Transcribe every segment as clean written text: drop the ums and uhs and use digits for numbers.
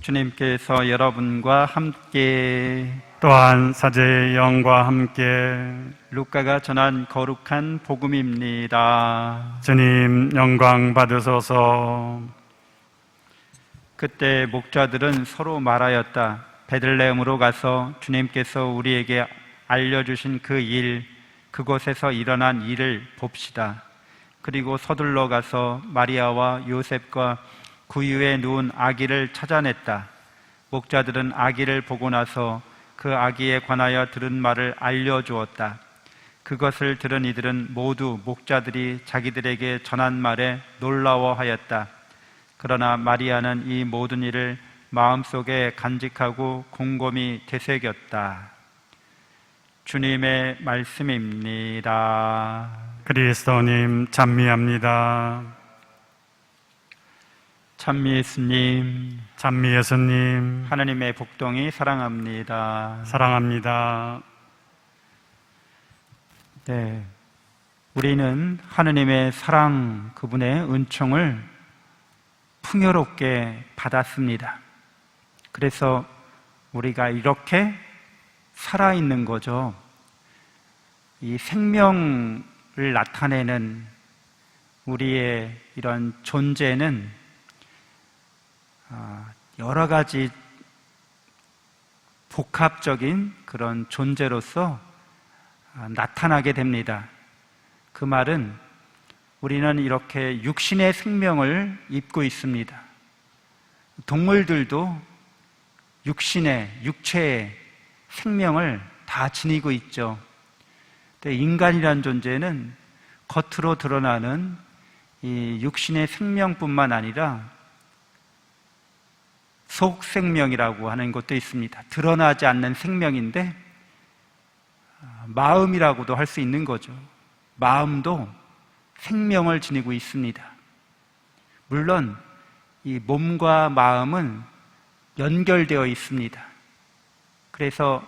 주님께서 여러분과 함께 또한 사제의 영과 함께 루카가 전한 거룩한 복음입니다. 주님 영광 받으소서. 그때 목자들은 서로 말하였다. 베들레헴으로 가서 주님께서 우리에게 알려주신 그 일, 그곳에서 일어난 일을 봅시다. 그리고 서둘러 가서 마리아와 요셉과 구유에 누운 아기를 찾아냈다. 목자들은 아기를 보고 나서 그 아기에 관하여 들은 말을 알려주었다. 그것을 들은 이들은 모두 목자들이 자기들에게 전한 말에 놀라워하였다. 그러나 마리아는 이 모든 일을 마음속에 간직하고 곰곰이 되새겼다. 주님의 말씀입니다. 그리스도님 찬미합니다. 찬미 예수님, 찬미 예수님 하나님의 복동이 사랑합니다. 사랑합니다. 네, 우리는 하나님의 사랑, 그분의 은총을 풍요롭게 받았습니다. 그래서 우리가 이렇게 살아있는 거죠. 이 생명을 나타내는 우리의 이런 존재는 여러 가지 복합적인 그런 존재로서 나타나게 됩니다. 그 말은 우리는 이렇게 육신의 생명을 입고 있습니다. 동물들도 육체의 생명을 다 지니고 있죠. 근데 인간이란 존재는 겉으로 드러나는 이 육신의 생명뿐만 아니라 속생명이라고 하는 것도 있습니다. 드러나지 않는 생명인데 마음이라고도 할 수 있는 거죠. 마음도 생명을 지니고 있습니다. 물론 이 몸과 마음은 연결되어 있습니다. 그래서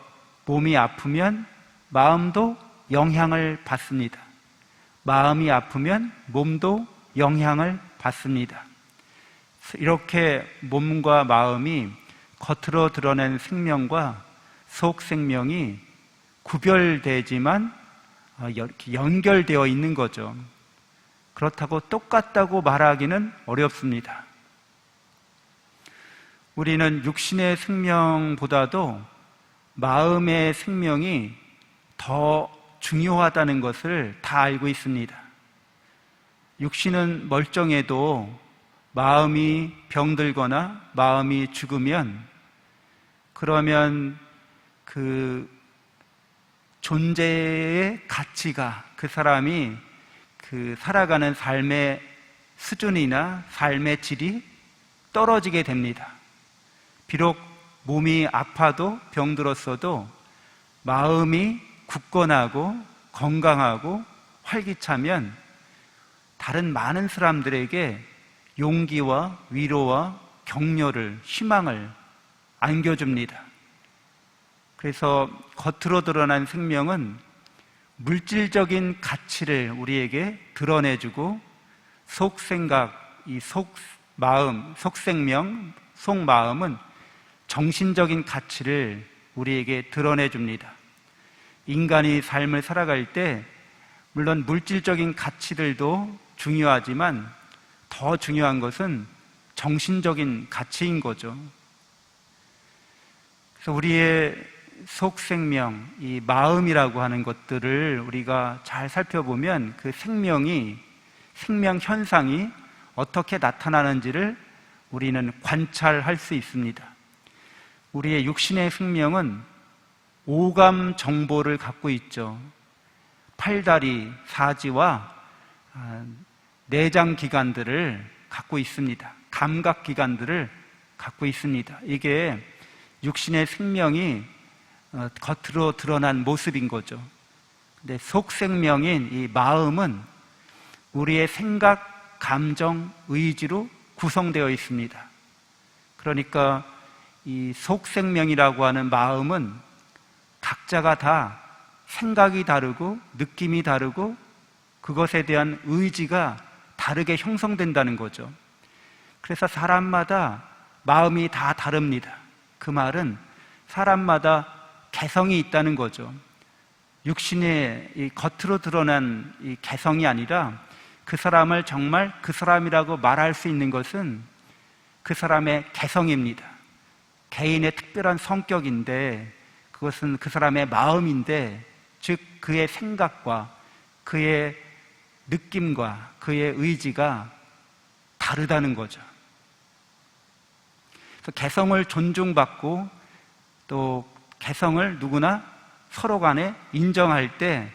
몸이 아프면 마음도 영향을 받습니다. 마음이 아프면 몸도 영향을 받습니다. 이렇게 몸과 마음이 겉으로 드러낸 생명과 속 생명이 구별되지만 연결되어 있는 거죠. 그렇다고 똑같다고 말하기는 어렵습니다. 우리는 육신의 생명보다도 마음의 생명이 더 중요하다는 것을 다 알고 있습니다. 육신은 멀쩡해도 마음이 병들거나 마음이 죽으면 그러면 그 존재의 가치가 그 사람이 그 살아가는 삶의 수준이나 삶의 질이 떨어지게 됩니다. 비록 몸이 아파도 병들었어도 마음이 굳건하고 건강하고 활기차면 다른 많은 사람들에게 용기와 위로와 격려를, 희망을 안겨줍니다. 그래서 겉으로 드러난 생명은 물질적인 가치를 우리에게 드러내주고 속생각, 이 속마음, 속생명, 속마음은 정신적인 가치를 우리에게 드러내줍니다. 인간이 삶을 살아갈 때 물론 물질적인 가치들도 중요하지만 더 중요한 것은 정신적인 가치인 거죠. 그래서 우리의 속생명, 이 마음이라고 하는 것들을 우리가 잘 살펴보면 그 생명 현상이 어떻게 나타나는지를 우리는 관찰할 수 있습니다. 우리의 육신의 생명은 오감 정보를 갖고 있죠. 팔다리, 사지와 내장 기관들을 갖고 있습니다. 감각 기관들을 갖고 있습니다. 이게 육신의 생명이 겉으로 드러난 모습인 거죠. 근데 속생명인 이 마음은 우리의 생각, 감정, 의지로 구성되어 있습니다. 그러니까 이 속생명이라고 하는 마음은 각자가 다 생각이 다르고 느낌이 다르고 그것에 대한 의지가 다르게 형성된다는 거죠. 그래서 사람마다 마음이 다 다릅니다. 그 말은 사람마다 개성이 있다는 거죠. 육신의 이 겉으로 드러난 이 개성이 아니라 그 사람을 정말 그 사람이라고 말할 수 있는 것은 그 사람의 개성입니다. 개인의 특별한 성격인데, 그것은 그 사람의 마음인데, 즉 그의 생각과 그의 느낌과 그의 의지가 다르다는 거죠. 그래서 개성을 존중받고 또 개성을 누구나 서로 간에 인정할 때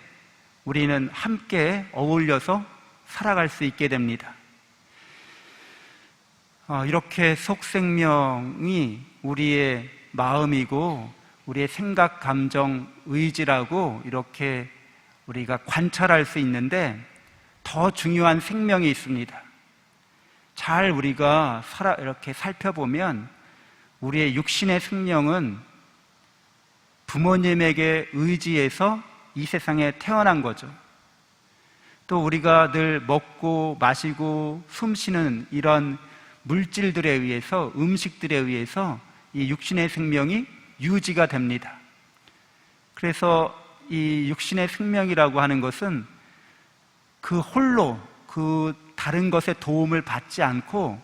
우리는 함께 어울려서 살아갈 수 있게 됩니다. 이렇게 속생명이 우리의 마음이고 우리의 생각, 감정, 의지라고 이렇게 우리가 관찰할 수 있는데, 더 중요한 생명이 있습니다. 잘 우리가 이렇게 살펴보면 우리의 육신의 생명은 부모님에게 의지해서 이 세상에 태어난 거죠. 또 우리가 늘 먹고 마시고 숨쉬는 이런 물질들에 의해서, 음식들에 의해서 이 육신의 생명이 유지가 됩니다. 그래서 이 육신의 생명이라고 하는 것은 그 홀로 그 다른 것의 도움을 받지 않고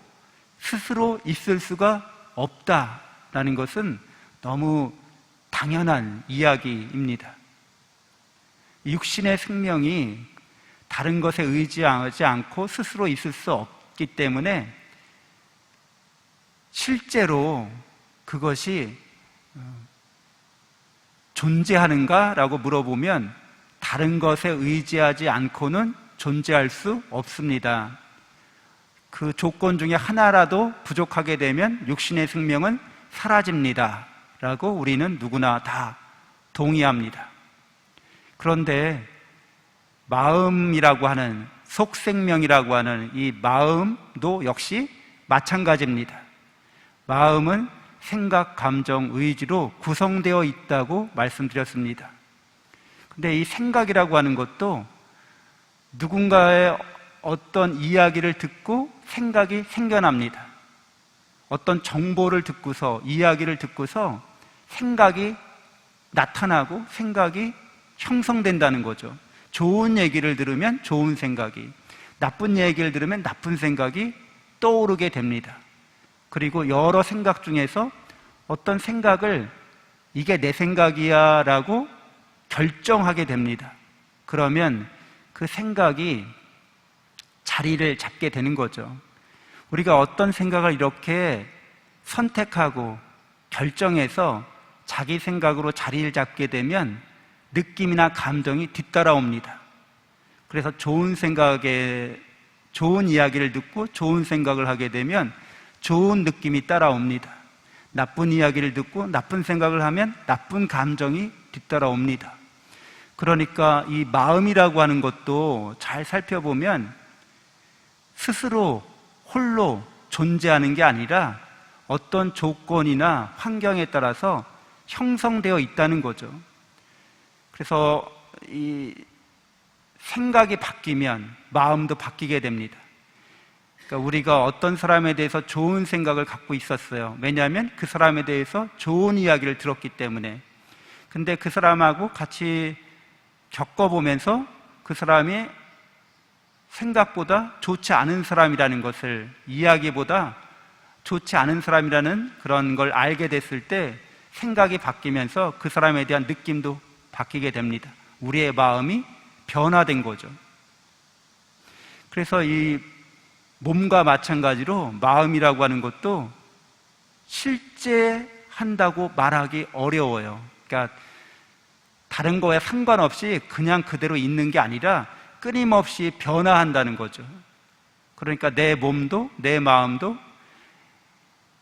스스로 있을 수가 없다라는 것은 너무 당연한 이야기입니다. 육신의 생명이 다른 것에 의지하지 않고 스스로 있을 수 없기 때문에 실제로 그것이 존재하는가라고 물어보면 다른 것에 의지하지 않고는 존재할 수 없습니다. 그 조건 중에 하나라도 부족하게 되면 육신의 생명은 사라집니다 라고 우리는 누구나 다 동의합니다. 그런데 마음이라고 하는, 속생명이라고 하는 이 마음도 역시 마찬가지입니다. 마음은 생각, 감정, 의지로 구성되어 있다고 말씀드렸습니다. 근데 이 생각이라고 하는 것도 누군가의 어떤 이야기를 듣고 생각이 생겨납니다. 어떤 정보를 듣고서, 이야기를 듣고서 생각이 나타나고 생각이 형성된다는 거죠. 좋은 얘기를 들으면 좋은 생각이, 나쁜 얘기를 들으면 나쁜 생각이 떠오르게 됩니다. 그리고 여러 생각 중에서 어떤 생각을 이게 내 생각이야 라고 결정하게 됩니다. 그러면 그 생각이 자리를 잡게 되는 거죠. 우리가 어떤 생각을 이렇게 선택하고 결정해서 자기 생각으로 자리를 잡게 되면 느낌이나 감정이 뒤따라옵니다. 그래서 좋은 생각에, 좋은 이야기를 듣고 좋은 생각을 하게 되면 좋은 느낌이 따라옵니다. 나쁜 이야기를 듣고 나쁜 생각을 하면 나쁜 감정이 뒤따라옵니다. 그러니까 이 마음이라고 하는 것도 잘 살펴보면 스스로 홀로 존재하는 게 아니라 어떤 조건이나 환경에 따라서 형성되어 있다는 거죠. 그래서 이 생각이 바뀌면 마음도 바뀌게 됩니다. 그러니까 우리가 어떤 사람에 대해서 좋은 생각을 갖고 있었어요. 왜냐하면 그 사람에 대해서 좋은 이야기를 들었기 때문에. 근데 그 사람하고 같이 겪어보면서 그 사람이 생각보다 좋지 않은 사람이라는 것을, 이야기보다 좋지 않은 사람이라는 그런 걸 알게 됐을 때 생각이 바뀌면서 그 사람에 대한 느낌도 바뀌게 됩니다. 우리의 마음이 변화된 거죠. 그래서 이 몸과 마찬가지로 마음이라고 하는 것도 실제 한다고 말하기 어려워요. 그러니까 다른 거에 상관없이 그냥 그대로 있는 게 아니라 끊임없이 변화한다는 거죠. 그러니까 내 몸도 내 마음도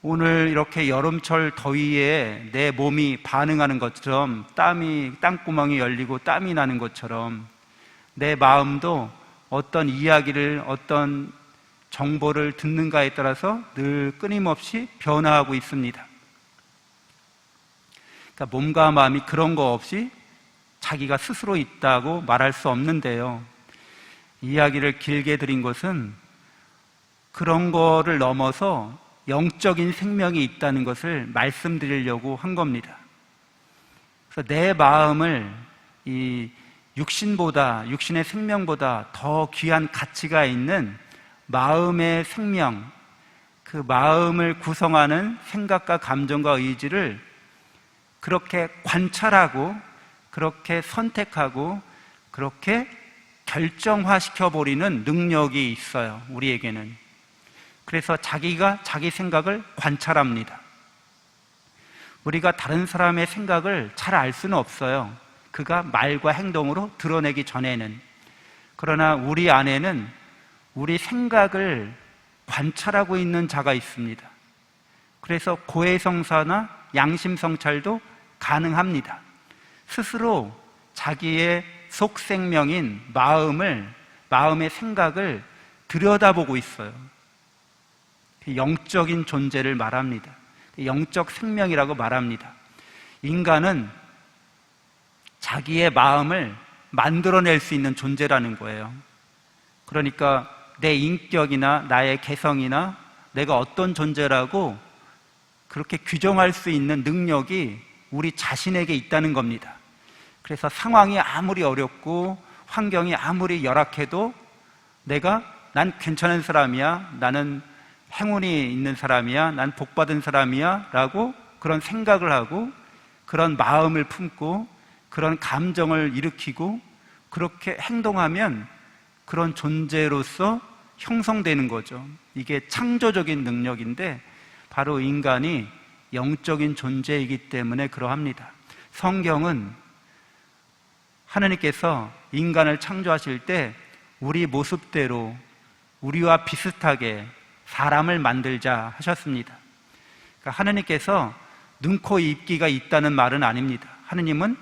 오늘 이렇게 여름철 더위에 내 몸이 반응하는 것처럼, 땅구멍이 열리고 땀이 나는 것처럼 내 마음도 어떤 이야기를, 어떤 정보를 듣는가에 따라서 늘 끊임없이 변화하고 있습니다. 그러니까 몸과 마음이 그런 거 없이 자기가 스스로 있다고 말할 수 없는데요. 이야기를 길게 드린 것은 그런 거를 넘어서 영적인 생명이 있다는 것을 말씀드리려고 한 겁니다. 그래서 내 마음을 이 육신의 생명보다 더 귀한 가치가 있는 마음의 생명, 그 마음을 구성하는 생각과 감정과 의지를 그렇게 관찰하고, 그렇게 선택하고, 그렇게 결정화시켜버리는 능력이 있어요, 우리에게는. 그래서 자기가 자기 생각을 관찰합니다. 우리가 다른 사람의 생각을 잘 알 수는 없어요. 그가 말과 행동으로 드러내기 전에는. 그러나 우리 안에는 우리 생각을 관찰하고 있는 자가 있습니다. 그래서 고해성사나 양심성찰도 가능합니다. 스스로 자기의 속생명인 마음의 생각을 들여다보고 있어요. 영적인 존재를 말합니다. 영적 생명이라고 말합니다. 인간은 자기의 마음을 만들어낼 수 있는 존재라는 거예요. 그러니까 내 인격이나 나의 개성이나 내가 어떤 존재라고 그렇게 규정할 수 있는 능력이 우리 자신에게 있다는 겁니다. 그래서 상황이 아무리 어렵고 환경이 아무리 열악해도 난 괜찮은 사람이야, 나는 행운이 있는 사람이야, 난 복받은 사람이야 라고 그런 생각을 하고 그런 마음을 품고 그런 감정을 일으키고 그렇게 행동하면 그런 존재로서 형성되는 거죠. 이게 창조적인 능력인데 바로 인간이 영적인 존재이기 때문에 그러합니다. 성경은 하나님께서 인간을 창조하실 때 우리 모습대로 우리와 비슷하게 사람을 만들자 하셨습니다. 그러니까 하나님께서 눈, 코, 입기가 있다는 말은 아닙니다. 하나님은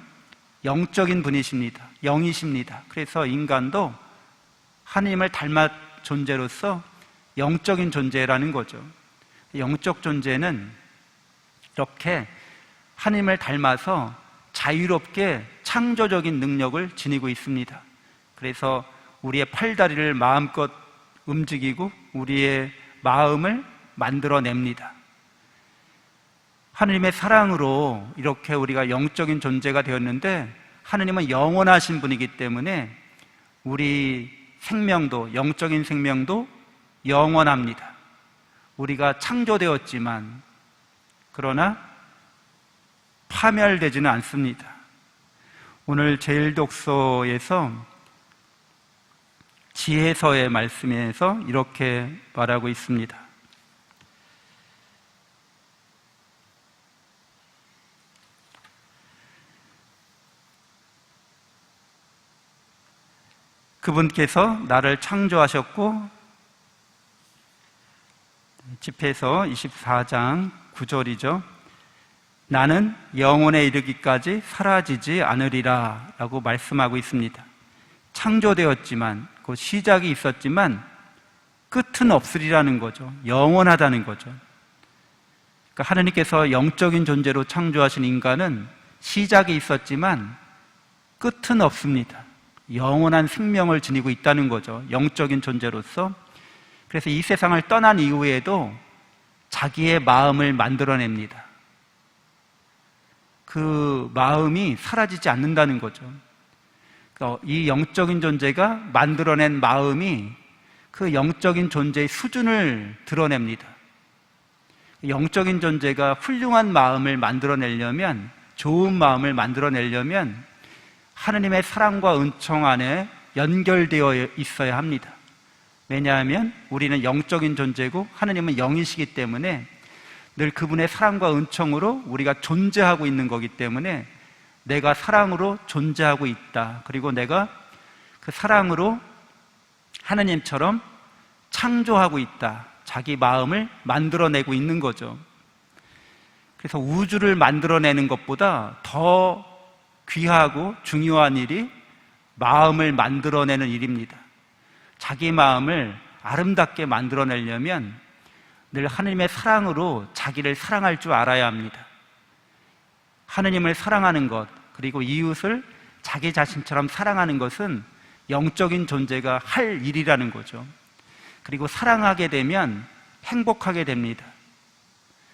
영적인 분이십니다. 영이십니다. 그래서 인간도 하나님을 닮은 존재로서 영적인 존재라는 거죠. 영적 존재는 이렇게 하나님을 닮아서 자유롭게 창조적인 능력을 지니고 있습니다. 그래서 우리의 팔다리를 마음껏 움직이고 우리의 마음을 만들어냅니다. 하나님의 사랑으로 이렇게 우리가 영적인 존재가 되었는데 하나님은 영원하신 분이기 때문에 우리 생명도, 영적인 생명도 영원합니다. 우리가 창조되었지만 그러나 파멸되지는 않습니다. 오늘 제1독서에서 지혜서의 말씀에서 이렇게 말하고 있습니다. 그분께서 나를 창조하셨고, 집회서 24장 9절이죠. 나는 영원에 이르기까지 사라지지 않으리라 라고 말씀하고 있습니다. 창조되었지만, 그 시작이 있었지만 끝은 없으리라는 거죠. 영원하다는 거죠. 그러니까 하나님께서 영적인 존재로 창조하신 인간은 시작이 있었지만 끝은 없습니다. 영원한 생명을 지니고 있다는 거죠. 영적인 존재로서. 그래서 이 세상을 떠난 이후에도 자기의 마음을 만들어냅니다. 그 마음이 사라지지 않는다는 거죠. 그러니까 이 영적인 존재가 만들어낸 마음이 그 영적인 존재의 수준을 드러냅니다. 영적인 존재가 훌륭한 마음을 만들어내려면, 좋은 마음을 만들어내려면 하나님의 사랑과 은총 안에 연결되어 있어야 합니다. 왜냐하면 우리는 영적인 존재고 하나님은 영이시기 때문에 늘 그분의 사랑과 은총으로 우리가 존재하고 있는 거기 때문에 내가 사랑으로 존재하고 있다. 그리고 내가 그 사랑으로 하나님처럼 창조하고 있다. 자기 마음을 만들어내고 있는 거죠. 그래서 우주를 만들어내는 것보다 더 귀하고 중요한 일이 마음을 만들어내는 일입니다. 자기 마음을 아름답게 만들어내려면 늘 하나님의 사랑으로 자기를 사랑할 줄 알아야 합니다. 하나님을 사랑하는 것, 그리고 이웃을 자기 자신처럼 사랑하는 것은 영적인 존재가 할 일이라는 거죠. 그리고 사랑하게 되면 행복하게 됩니다.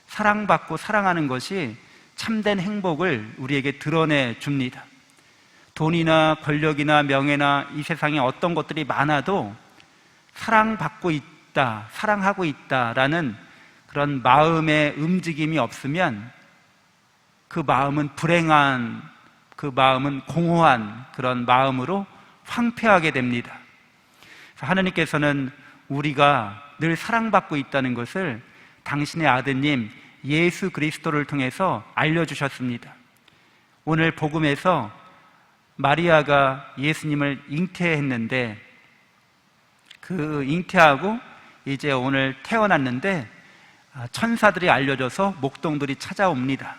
사랑받고 사랑하는 것이 참된 행복을 우리에게 드러내 줍니다. 돈이나 권력이나 명예나 이 세상에 어떤 것들이 많아도 사랑받고 있다, 사랑하고 있다라는 그런 마음의 움직임이 없으면 그 마음은 불행한, 그 마음은 공허한 그런 마음으로 황폐하게 됩니다. 하나님께서는 우리가 늘 사랑받고 있다는 것을 당신의 아드님 예수 그리스도를 통해서 알려주셨습니다. 오늘 복음에서 마리아가 예수님을 잉태했는데 그 잉태하고 이제 오늘 태어났는데 천사들이 알려줘서 목동들이 찾아옵니다.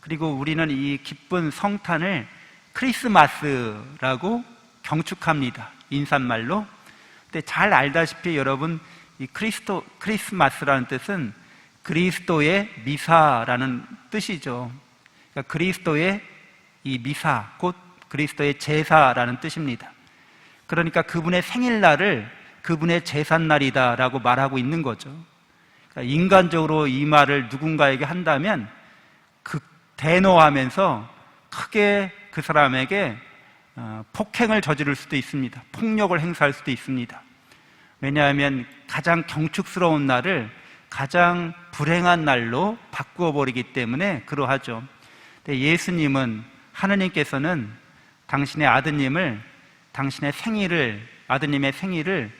그리고 우리는 이 기쁜 성탄을 크리스마스라고 경축합니다. 인사말로. 근데 잘 알다시피 여러분, 이 크리스마스라는 뜻은 그리스도의 미사라는 뜻이죠. 그러니까 그리스도의 이 미사, 곧 그리스도의 제사라는 뜻입니다. 그러니까 그분의 생일날을 그분의 제삿날이다라고 말하고 있는 거죠. 그러니까 인간적으로 이 말을 누군가에게 한다면 대노하면서 크게 그 사람에게 폭행을 저지를 수도 있습니다. 폭력을 행사할 수도 있습니다. 왜냐하면 가장 경축스러운 날을 가장 불행한 날로 바꾸어 버리기 때문에 그러하죠. 근데 예수님은, 하느님께서는 당신의 아드님을, 당신의 생일을, 아드님의 생일을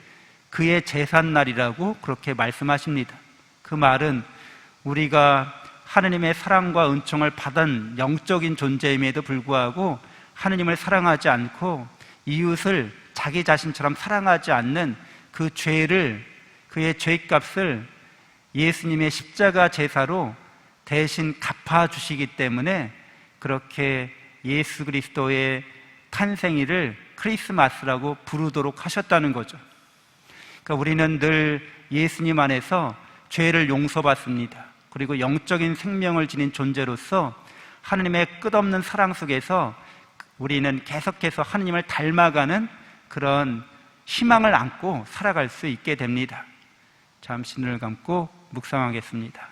그의 제삿날이라고 그렇게 말씀하십니다. 그 말은 우리가 하느님의 사랑과 은총을 받은 영적인 존재임에도 불구하고 하느님을 사랑하지 않고 이웃을 자기 자신처럼 사랑하지 않는 그 죄를, 그의 죄값을 예수님의 십자가 제사로 대신 갚아주시기 때문에 그렇게 예수 그리스도의 탄생일을 크리스마스라고 부르도록 하셨다는 거죠. 그러니까 우리는 늘 예수님 안에서 죄를 용서받습니다. 그리고 영적인 생명을 지닌 존재로서 하느님의 끝없는 사랑 속에서 우리는 계속해서 하느님을 닮아가는 그런 희망을 안고 살아갈 수 있게 됩니다. 잠시 눈을 감고 묵상하겠습니다.